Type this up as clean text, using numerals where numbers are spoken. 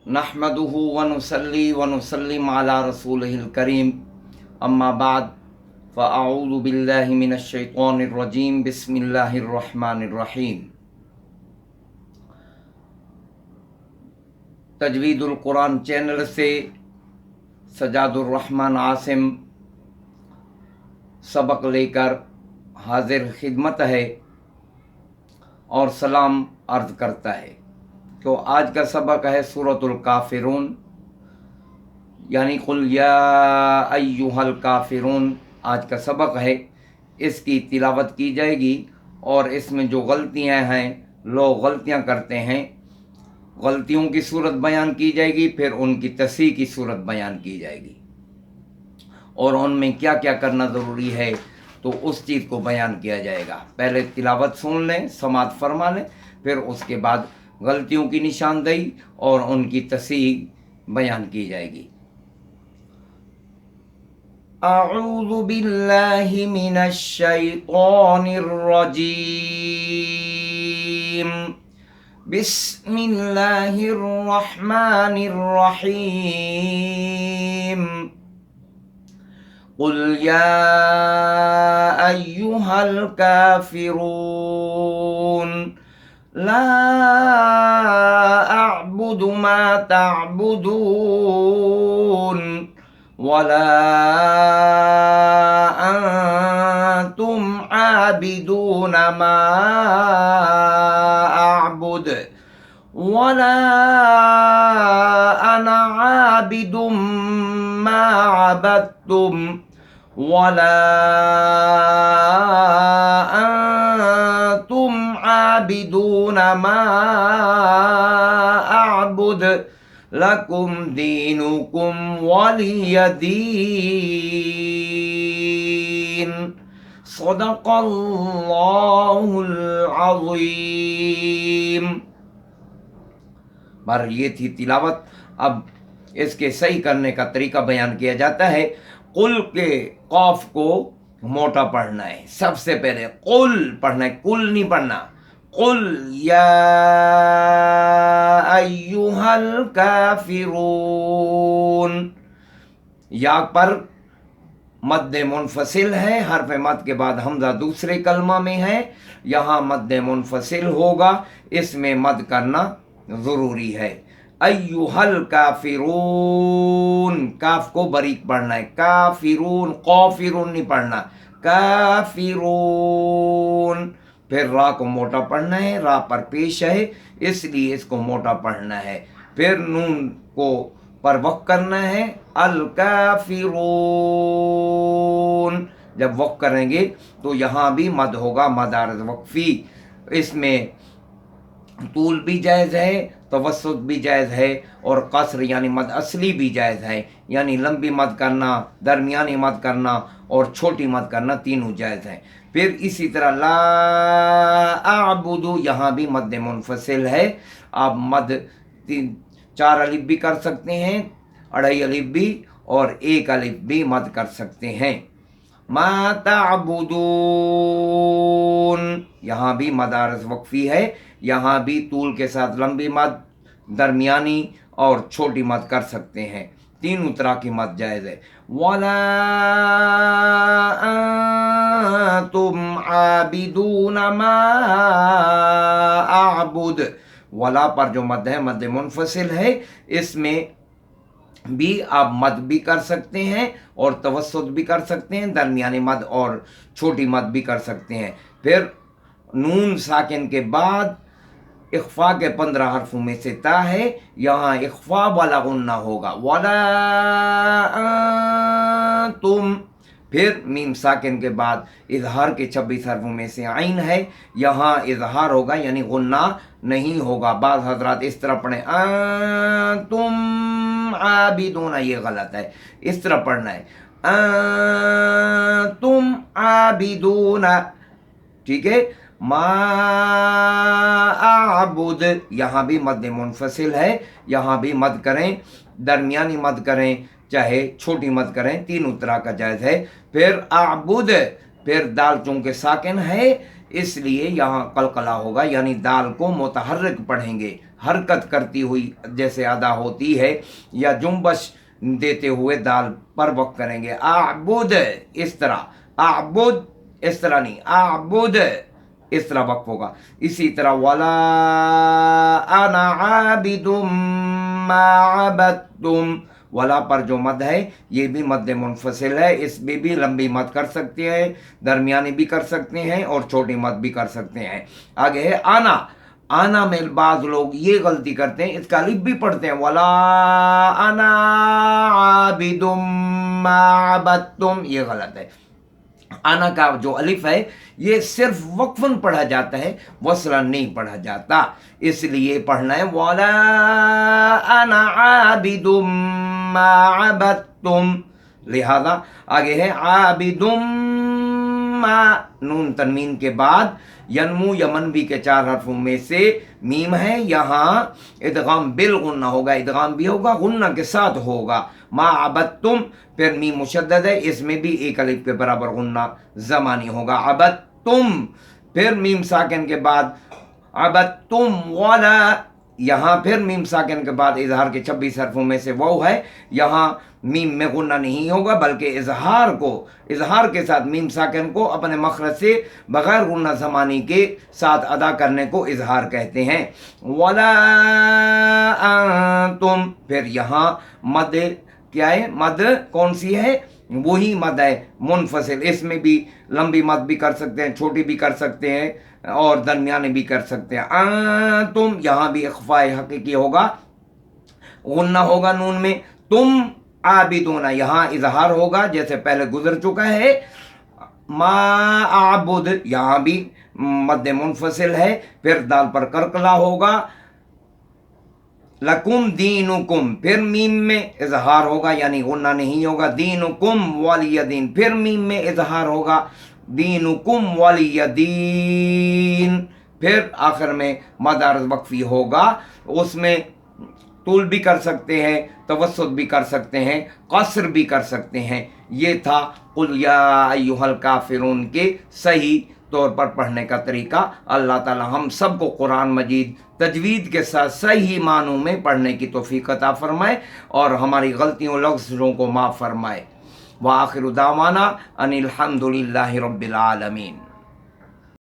नहमदुहु व नुसल्ली व नुसल्लिम अला रसूलिहिल करीम अम्मा बाद फ़अऊज़ु बिल्लाहि मिनश शैतानिर रजीम बिस्मिल्लाहिर रहमानिर रहीम। तजवीदुल कुरान चैनल से सजादुर रहमान आसिम सबक लेकर हाजिर खिदमत है और सलाम अर्ज़ करता है। तो आज का सबक है सूरतुल काफिरून, यानी कुल या अय्युहल काफिरून आज का सबक है। इसकी तिलावत की जाएगी और इसमें जो गलतियां हैं, लोग गलतियां करते हैं, गलतियों की सूरत बयान की जाएगी, फिर उनकी तस्हीह की सूरत बयान की जाएगी और उनमें क्या क्या करना ज़रूरी है तो उस चीज़ को बयान किया जाएगा। पहले तिलावत सुन लें, समात फरमा लें, फिर उसके बाद गलतियों की निशानदेही और उनकी तस्हीह बयान की जाएगी। अऊज़ु बिल्लाहि मिनश शैतानिर रजीम बिस्मिल्लाहिर रहमानिर रहीम। कुल या अय्युहल काफिरून ला अअबुदु मा तअबुदून वला अंतुम आबिदून मा अअबुद वला अना आबिदुम मा अबदतुम वला अंतुम आबिदून मा अअबुद लकुम दीनुकुम वलिय दीन। सदक़ल्लाहुल अज़ीम। पर ये थी तिलावत। अब इसके सही करने का तरीका बयान किया जाता है। कुल के कौफ को मोटा पढ़ना है। सबसे पहले कुल पढ़ना है, कुल नहीं पढ़ना। कुल या अय्युहल काफिरून, या पर मद्द मुनफसिल है, हर्फ मद के बाद हमजा दूसरे कलमा में है, यहाँ मद्द मुनफसिल होगा, इसमें मद करना ज़रूरी है। अय्युहल काफिरून, काफ को बारीक पढ़ना है। काफिरून, कौफिरून नहीं पढ़ना, काफिरून। फिर रा को मोटा पढ़ना है, रा पर पेश है इसलिए इसको मोटा पढ़ना है। फिर नून को पर वक़्फ़ करना है, अल काफिरून। जब वक़्फ़ करेंगे तो यहाँ भी मद होगा, मदारज वक्फ़ी। इसमें तूल भी जायज़ है, तवस्सुत भी जायज़ है और कसर यानी मद असली भी जायज़ है, यानी लंबी मद करना, दरमियानी मद करना और छोटी मद करना, तीनों जायज़ हैं। फिर इसी तरह ला अअबुदु, यहाँ भी मद मुनफसिल है। आप मद 4 अलिफ भी कर सकते हैं, 2.5 अलिफ भी और 1 अलिफ भी मद कर सकते हैं। मा ताबुदून, यहाँ भी मदारस वक्फ़ी है, यहाँ भी तूल के साथ लंबी मद, दरमियानी और छोटी मद कर सकते हैं। तीनों तरह की मद जायज़ है। वला अंतुम आबिदून मा अअबुद, वला पर जो मद है मद मुनफसिल है, इसमें भी आप मद भी कर सकते हैं और तवस्सुत भी कर सकते हैं, दरमियानी मद और छोटी मद भी कर सकते हैं। फिर नून साकिन के बाद इख्फा के 15 हर्फों में से ता है, यहाँ इख्फा वाला गुन्ना होगा, वला तुम। फिर मीम साकिन के बाद इजहार के 26 हर्फों में से आइन है, यहाँ इजहार होगा यानी गुन्ना नहीं होगा। बाज़ हजरात इस तरह पढ़े तुम आबिदून, ये गलत है, इस तरह पढ़ना है तुम आबिदून, ठीक है। मा अअबुद, यहाँ भी मद मुनफसिल है, यहाँ भी मद करें, दरमियानी मद करें चाहे छोटी मद करें, तीनों तरह का जायज़ है। फिर अअबुद, फिर दाल चूंकि साकिन है इसलिए यहाँ कलकला होगा, यानी दाल को मुतहर्रिक पढ़ेंगे, हरकत करती हुई जैसे अदा होती है, या जुम्बश देते हुए दाल पर वक़्फ़ करेंगे। आबुद इस तरह, आबुद इस तरह नहीं, आबुद इस तरह वक़्फ़ होगा। इसी तरह वला अना आबिदुम मा अबदतुम, वला पर जो मद है ये भी मद मुनफसिल है, इसमें भी लंबी मद कर सकते हैं, दरमियानी भी कर सकते हैं और छोटी मद भी कर सकते हैं। आगे है आना। आना में बाज़ लोग ये गलती करते हैं, इसका अलिफ भी पढ़ते हैं, वला आना आबिदुम मा अबदतुम, ये गलत है। आना का जो अलिफ है ये सिर्फ वक्फन पढ़ा जाता है, वसलन नहीं पढ़ा जाता, इसलिए पढ़ना है वला आना आबिदुम मा अबदतुम। लिहाजा आगे है आबिदुम मा, नून तनवीन के बाद यनमू यमनवी के 4 हरफों में से मीम है, यहाँ इदगाम बिल गुन्ना होगा, इदगाम भी होगा, गुन्ना के साथ होगा। मा अबदतुम, फिर मीम मुशद्दद है, इसमें भी एक अलिफ के बराबर गुन्ना ज़मानी होगा। अबदतुम, फिर मीम साकिन के बाद अबदतुम वला, यहाँ फिर मीम साकिन के बाद इजहार के 26 हरफों में से वो है, यहाँ मीम में गुन्ना नहीं होगा, बल्कि इजहार को, इजहार के साथ मीम साकिन को अपने मखरज से बगैर गुन्ना ज़मानी के साथ अदा करने को इजहार कहते हैं। वला अंतुम, फिर यहाँ मद क्या है, मद कौन सी है, वही मद है मुनफसिल, इसमें भी लंबी मद भी कर सकते हैं, छोटी भी कर सकते हैं और दरमियानी भी कर सकते हैं। तुम, यहाँ भी इख्फाए हकीकी होगा, गुन्ना होगा नून में। तुम आबिदूना, यहाँ इजहार होगा जैसे पहले गुजर चुका है। मा आबुद, यहाँ भी मद मुनफसिल है, फिर दाल पर करकला होगा। लकुम दीनुकुम, फिर मीम में इजहार होगा यानी गुन्ना नहीं होगा। दीनुकुम वलियदीन, फिर मीम में इजहार होगा, दीनुकुम वलियदीन। फिर आखिर में मद अर्ज़ वक्फी होगा, उसमें तूल भी कर सकते हैं, तवस्सुत भी कर सकते हैं, कसर भी कर सकते हैं। ये था कुल या अय्युहल काफिरून के सही तौर पर पढ़ने का तरीका। अल्लाह ताला हम सबको कुरान मजीद तजवीद के साथ सही मानों में पढ़ने की तौफीक अता फरमाए और हमारी गलतियों लफ्ज़ों को माफ़ फरमाए। व आखिर दावाना अनिल हम्दुलिल्लाहि रब्बिल आलमीन।